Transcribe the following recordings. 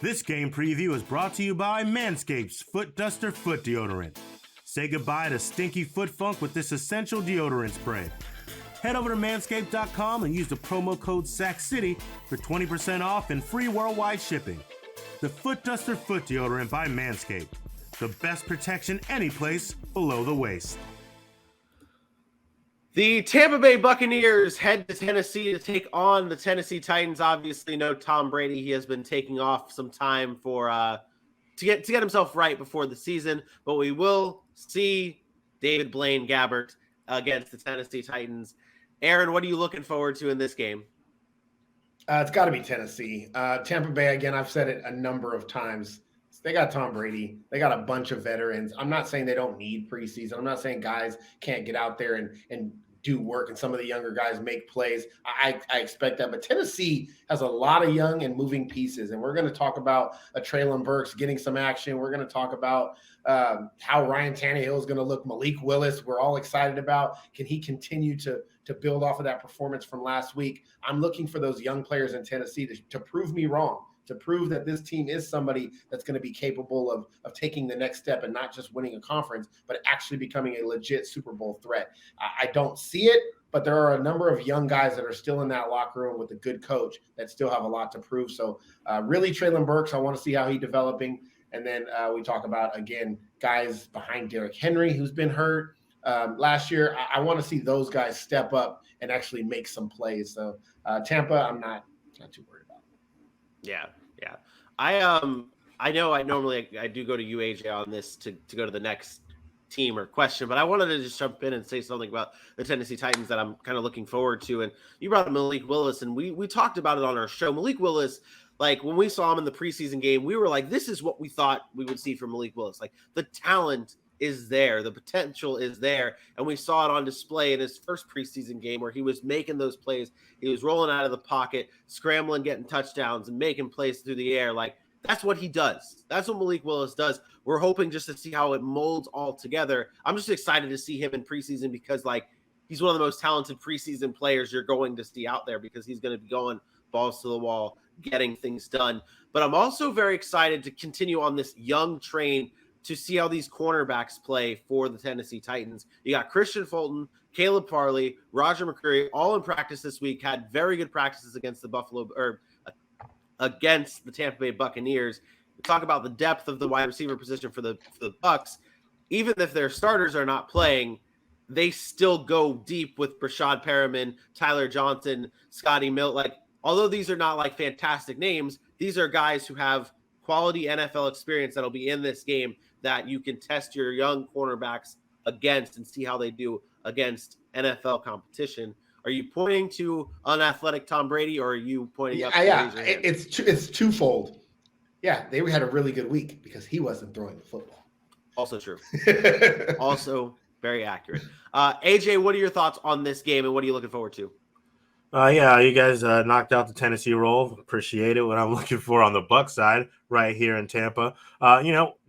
This game preview is brought to you by Manscaped's Foot Duster Foot Deodorant. Say goodbye to stinky foot funk with this essential deodorant spray. Head over to manscaped.com and use the promo code SACCITY for 20% off and free worldwide shipping. The Foot Duster Foot Deodorant by Manscaped. The best protection any place below the waist. The Tampa Bay Buccaneers head to Tennessee to take on the Tennessee Titans. Obviously, no Tom Brady. He has been taking off some time for to get himself right before the season. But we will see David Blaine Gabbert against the Tennessee Titans. Aaron, what are you looking forward to in this game? It's got to be Tennessee. Tampa Bay, again, I've said it a number of times. They got Tom Brady. They got a bunch of veterans. I'm not saying they don't need preseason. I'm not saying guys can't get out there and do work and some of the younger guys make plays. I expect that. But Tennessee has a lot of young and moving pieces. And we're going to talk about a Treylon Burks getting some action. We're going to talk about how Ryan Tannehill is going to look. Malik Willis, we're all excited about. Can he continue to build off of that performance from last week? I'm looking for those young players in Tennessee to prove me wrong, to prove that this team is somebody that's going to be capable of taking the next step and not just winning a conference, but actually becoming a legit Super Bowl threat. I don't see it, but there are a number of young guys that are still in that locker room with a good coach that still have a lot to prove. So really Treylon Burks, I want to see how he's developing. And then we talk about, again, guys behind Derrick Henry, who's been hurt last year. I want to see those guys step up and actually make some plays. So Tampa, I'm not too worried about. Yeah. I know I do go to you, AJ, on this to go to the next team or question, but I wanted to just jump in and say something about the Tennessee Titans that I'm kind of looking forward to. And you brought up Malik Willis, and we talked about it on our show. Malik Willis, like when we saw him in the preseason game, we were like, this is what we thought we would see from Malik Willis. Like the talent is there, the potential is there, and we saw it on display in his first preseason game where he was making those plays. He was rolling out of the pocket, scrambling, getting touchdowns, and making plays through the air. Like that's what he does. That's what Malik Willis does. We're hoping just to see how it molds all together. I'm just excited to see him in preseason because like he's one of the most talented preseason players you're going to see out there because he's going to be going balls to the wall, getting things done. But I'm also very excited to continue on this young train to see how these cornerbacks play for the Tennessee Titans. You got Christian Fulton, Caleb Farley, Roger McCreary, all in practice this week, had very good practices against the against the Tampa Bay Buccaneers. We talk about the depth of the wide receiver position for the Bucs. Even if their starters are not playing, they still go deep with Brashad Perriman, Tyler Johnson, Scotty Milt. Like, although these are not like fantastic names, these are guys who have quality NFL experience that'll be in this game that you can test your young cornerbacks against and see how they do against NFL competition. Are you pointing to unathletic Tom Brady, or are you pointing up? Yeah, it's twofold. Yeah, they had a really good week because he wasn't throwing the football. Also true. Also very accurate. AJ, what are your thoughts on this game, and what are you looking forward to? Yeah, you guys knocked out the Tennessee roll. Appreciate it. What I'm looking for on the Bucs side right here in Tampa.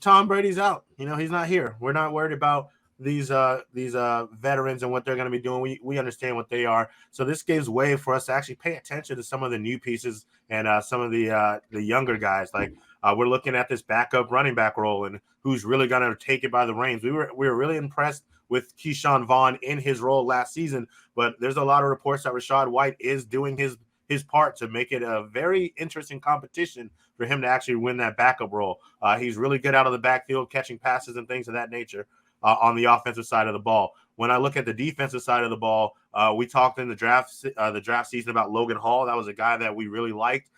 Tom Brady's out. He's not here. We're not worried about these veterans and what they're going to be doing. We understand what they are. So this gives way for us to actually pay attention to some of the new pieces and some of the younger guys. Like we're looking at this backup running back role and who's really going to take it by the reins. We were really impressed with Keyshawn Vaughn in his role last season, but there's a lot of reports that Rachaad White is doing his part to make it a very interesting competition for him to actually win that backup role. He's really good out of the backfield, catching passes and things of that nature on the offensive side of the ball. When I look at the defensive side of the ball, we talked in the draft season about Logan Hall. That was a guy that we really liked.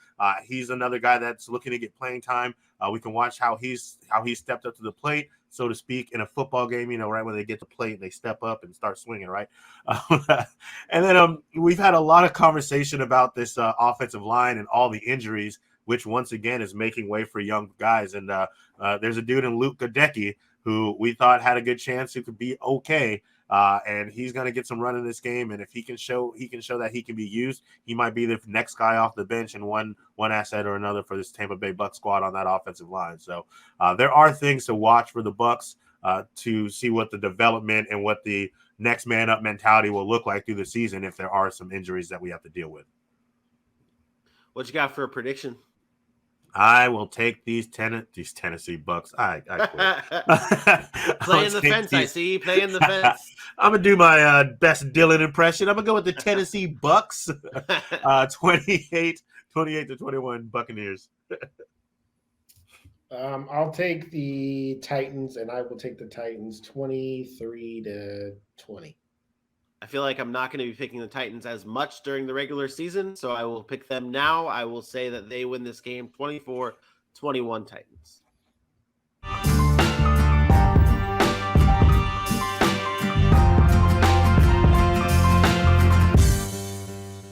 He's another guy that's looking to get playing time. We can watch how he stepped up to the plate, so to speak, in a football game. Right when they get to plate, they step up and start swinging, right? And then we've had a lot of conversation about this offensive line and all the injuries, which once again is making way for young guys. And there's a dude in Luke Gadecki who we thought had a good chance who could be okay. And he's going to get some run in this game. And if he can show that he can be used, he might be the next guy off the bench and one asset or another for this Tampa Bay Bucs squad on that offensive line. So there are things to watch for the Bucs to see what the development and what the next man up mentality will look like through the season if there are some injuries that we have to deal with. What you got for a prediction? I will take these Tennessee Bucks. I quit. Playing the fence, I see. Playing the fence. I'm gonna do my best Dylan impression. I'm gonna go with the Tennessee Bucks. 28-21 Buccaneers. I'll take the Titans, and I will take the Titans 23-20. I feel like I'm not going to be picking the Titans as much during the regular season, so I will pick them now. I will say that they win this game 24-21 Titans.